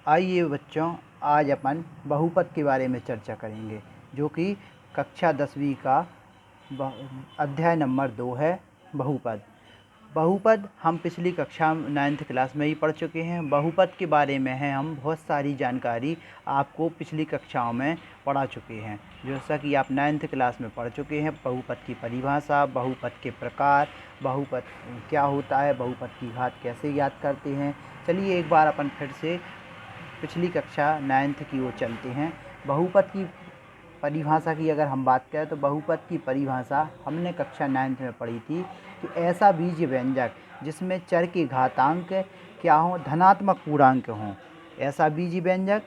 आइए बच्चों, आज अपन बहुपद के बारे में चर्चा करेंगे, जो कि कक्षा 10वीं का अध्याय नंबर 2 है, बहुपद। बहुपद हम पिछली कक्षा 9th क्लास में ही पढ़ चुके हैं। बहुपद के बारे में है हम बहुत सारी जानकारी आपको पिछली कक्षाओं में पढ़ा चुके हैं, जैसा कि आप 9th क्लास में पढ़ चुके हैं। बहुपद की परिभाषा, बहुपद के प्रकार, बहुपद क्या होता है, बहुपद की घात कैसे ज्ञात करते हैं। चलिए एक बार अपन फिर से पिछली कक्षा 9th की ओर चलते हैं। बहुपद की परिभाषा की अगर हम बात करें तो बहुपद की परिभाषा हमने कक्षा 9th में पढ़ी थी कि ऐसा बीज व्यंजक जिसमें चर के घातांक क्या हों, धनात्मक पूर्णांक हों। ऐसा बीज व्यंजक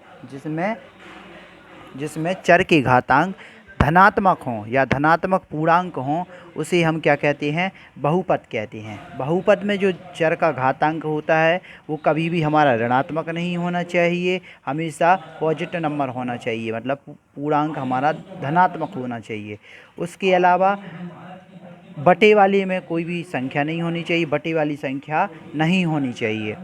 जिसमें चर के घातांक धनात्मक हों या धनात्मक पूर्णांक हों, उसे हम क्या कहते हैं, बहुपद कहते हैं। बहुपद में जो चर का घातांक होता है वो कभी भी हमारा ऋणात्मक नहीं होना चाहिए, हमेशा पॉजिटिव नंबर होना चाहिए, मतलब पूर्णांक हमारा धनात्मक होना चाहिए। उसके अलावा बटे वाले में कोई भी संख्या नहीं होनी चाहिए, बटे वाली संख्या नहीं होनी चाहिए।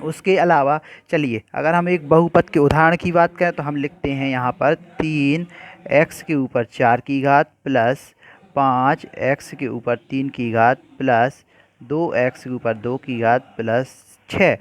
उसके अलावा चलिए अगर हम एक बहुपद के उदाहरण की बात करें तो हम लिखते हैं यहाँ पर 3x के ऊपर 4 की घात प्लस 5x के ऊपर 3 की घात प्लस 2x के ऊपर 2 की घात प्लस 6।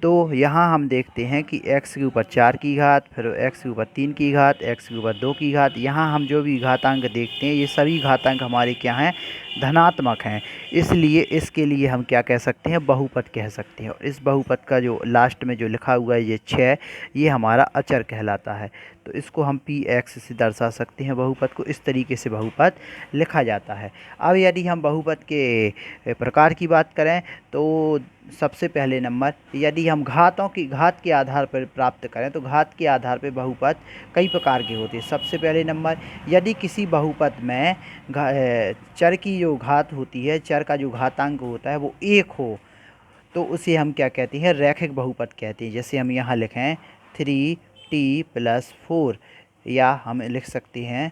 तो यहाँ हम देखते हैं कि x के ऊपर 4 की घात, फिर x के ऊपर 3 की घात, x के ऊपर 2 की घात। यहाँ हम जो भी घातांक देखते हैं ये सभी घातांक हमारे क्या हैं, धनात्मक हैं। इसलिए इसके लिए हम क्या कह सकते हैं, बहुपद कह सकते हैं। और इस बहुपद का जो लास्ट में जो लिखा हुआ है ये 6, ये हमारा अचर कहलाता है। तो इसको हम px से दर्शा सकते हैं। बहुपद को इस तरीके से बहुपद लिखा जाता है। अब यदि हम बहुपद के प्रकार की बात करें तो सबसे पहले नंबर, यदि हम घात के आधार पर प्राप्त करें तो घात के आधार पर बहुपद कई प्रकार के होते हैं। सबसे पहले नंबर, यदि किसी बहुपद में चर की जो घात होती है, चर का जो घातांक होता है वो 1 हो, तो उसे हम क्या कहते हैं, रैखिक बहुपद कहते हैं। जैसे हम यहाँ लिखें 3t + 4, या हम लिख सकते हैं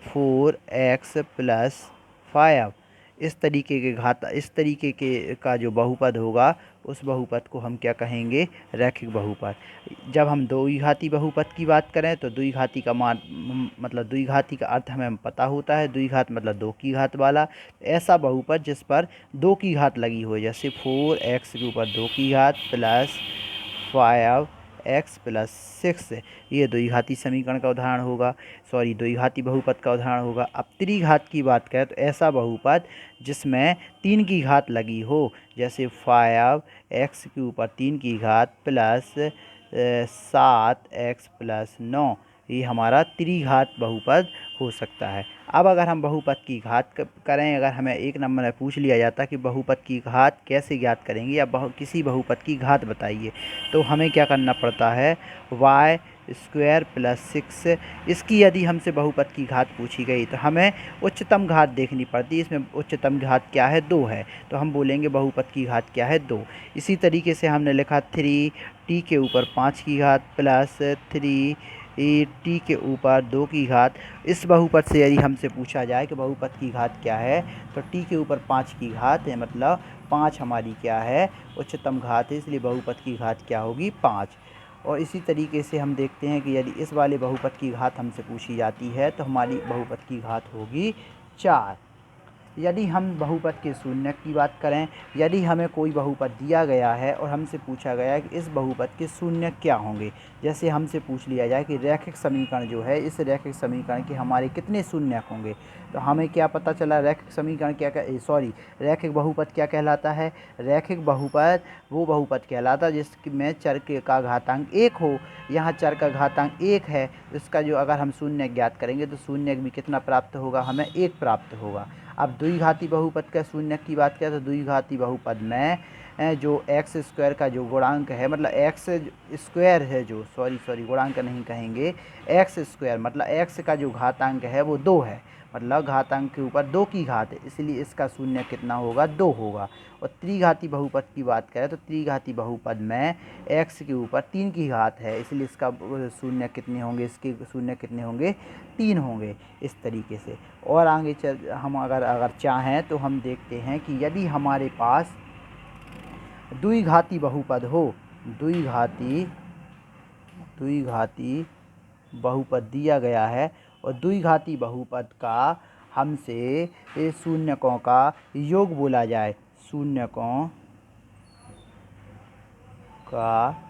4x + 5। इस तरीके के का जो बहुपद होगा उस बहुपद को हम क्या कहेंगे, रैखिक बहुपद। जब हम द्विघाती बहुपद की बात करें तो द्विघाती का मतलब द्विघाती का अर्थ हमें पता होता है। द्विघात मतलब 2 की घात वाला। ऐसा बहुपद जिस पर 2 की घात लगी हो, जैसे 4x के ऊपर 2 की घात प्लस 5x + 6, ये द्विघाती समीकरण का उदाहरण होगा, द्विघाती बहुपद का उदाहरण होगा। अब त्रिघात की बात करें तो ऐसा बहुपद जिसमें 3 की घात लगी हो, जैसे 5x के ऊपर 3 की घात प्लस 7x + 9, ये हमारा त्रिघात बहुपद हो सकता है। अब अगर हम बहुपद की घात करें, अगर हमें एक नंबर में पूछ लिया जाता कि बहुपद की घात कैसे ज्ञात करेंगे या किसी बहुपद की घात बताइए, तो हमें क्या करना पड़ता है, y² + 6। इसकी यदि हमसे बहुपद की घात पूछी गई तो हमें उच्चतम घात देखनी पड़ती है। इसमें उच्चतम घात क्या है, 2 है, तो हम बोलेंगे बहुपद की घात क्या है, 2। इसी तरीके से हमने लिखा 3t के ऊपर 5 की घात प्लस 3t के ऊपर 2 की घात। इस बहुपद से यदि हमसे पूछा जाए कि बहुपद की घात क्या है, तो t के ऊपर 5 की घात है, मतलब 5 हमारी क्या है, उच्चतम घात है, इसलिए बहुपद की घात क्या होगी, 5। और इसी तरीके से हम देखते हैं कि यदि इस वाले बहुपद की घात हमसे पूछी जाती है तो हमारी बहुपद की घात होगी 4। यदि हम बहुपद के शून्यक की बात करें, यदि हमें कोई बहुपद दिया गया है और हमसे पूछा गया है कि इस बहुपद के शून्यक क्या होंगे, जैसे हमसे पूछ लिया जाए कि रैखिक समीकरण जो है, इस रैखिक समीकरण के हमारे कितने शून्यक होंगे, तो हमें क्या पता चला, रैखिक समीकरण रैखिक बहुपद क्या कहलाता है। रैखिक बहुपद वो बहुपद कहलाता है जिसमें चर का घातांक 1 हो। यहाँ चर का घातांक 1 है, इसका जो अगर हम शून्यक ज्ञात करेंगे तो शून्यक भी कितना प्राप्त होगा, हमें 1 प्राप्त होगा। अब द्विघाती बहुपद का शून्यक की बात करें तो द्विघाती बहुपद में जो x² का जो गुणांक है, मतलब x² है जो गुणांक नहीं कहेंगे, x² मतलब x का जो घातांक है वो 2 है, मतलब घातांक के ऊपर 2 की घात है, इसलिए इसका शून्य कितना होगा, 2 होगा। और त्रिघाती बहुपद की बात करें तो त्रिघाती बहुपद में x के ऊपर 3 की घात है, इसलिए इसका शून्य कितने होंगे, इसके शून्य कितने होंगे, 3 होंगे। इस तरीके से और आगे हम अगर चाहें तो हम देखते हैं कि यदि हमारे पास द्विघाती बहुपद हो, द्विघाती बहुपद दिया गया है और द्विघाती बहुपद का हमसे शून्यकों का योग बोला जाए, शून्यकों का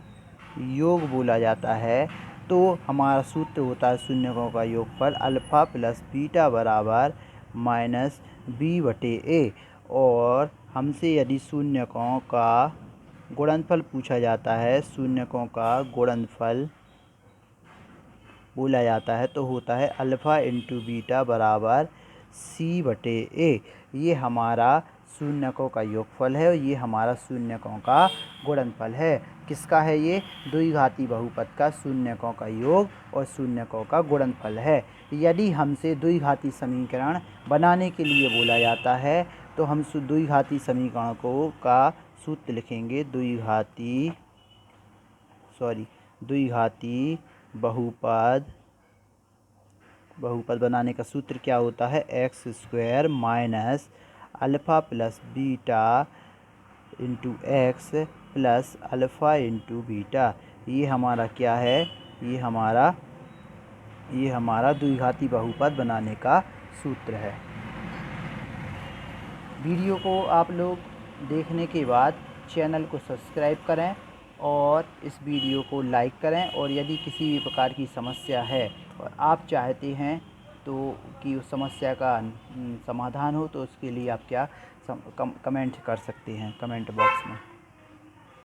योग बोला जाता है, तो हमारा सूत्र होता है शून्यकों का योगफल अल्फ़ा प्लस बीटा बराबर माइनस बी बटे ए। और हमसे यदि शून्यकों का गुणनफल पूछा जाता है, शून्यकों का गुणनफल बोला जाता है, तो होता है अल्फ़ा इंटू बीटा बराबर सी बटे ए। ये हमारा शून्यकों का योगफल है और ये हमारा शून्यकों का गुणनफल है। किसका है ये? द्विघाती बहुपद का शून्यकों का योग और शून्यकों का गुणनफल है। यदि हमसे द्विघाती समीकरण बनाने के लिए बोला जाता है, तो हम द्विघाती समीकरणों का सूत्र लिखेंगे। द्विघाती बहुपद बनाने का सूत्र क्या होता है? X square minus alpha plus beta into x plus alpha into beta. ये हमारा क्या है? ये हमारा द्विघाती बहुपद बनाने का सूत्र है। वीडियो को आप लोग देखने के बाद चैनल को सब्सक्राइब करें और इस वीडियो को लाइक करें। और यदि किसी भी प्रकार की समस्या है और आप चाहते हैं तो कि उस समस्या का समाधान हो, तो उसके लिए आप क्या कमेंट कर सकते हैं कमेंट बॉक्स में।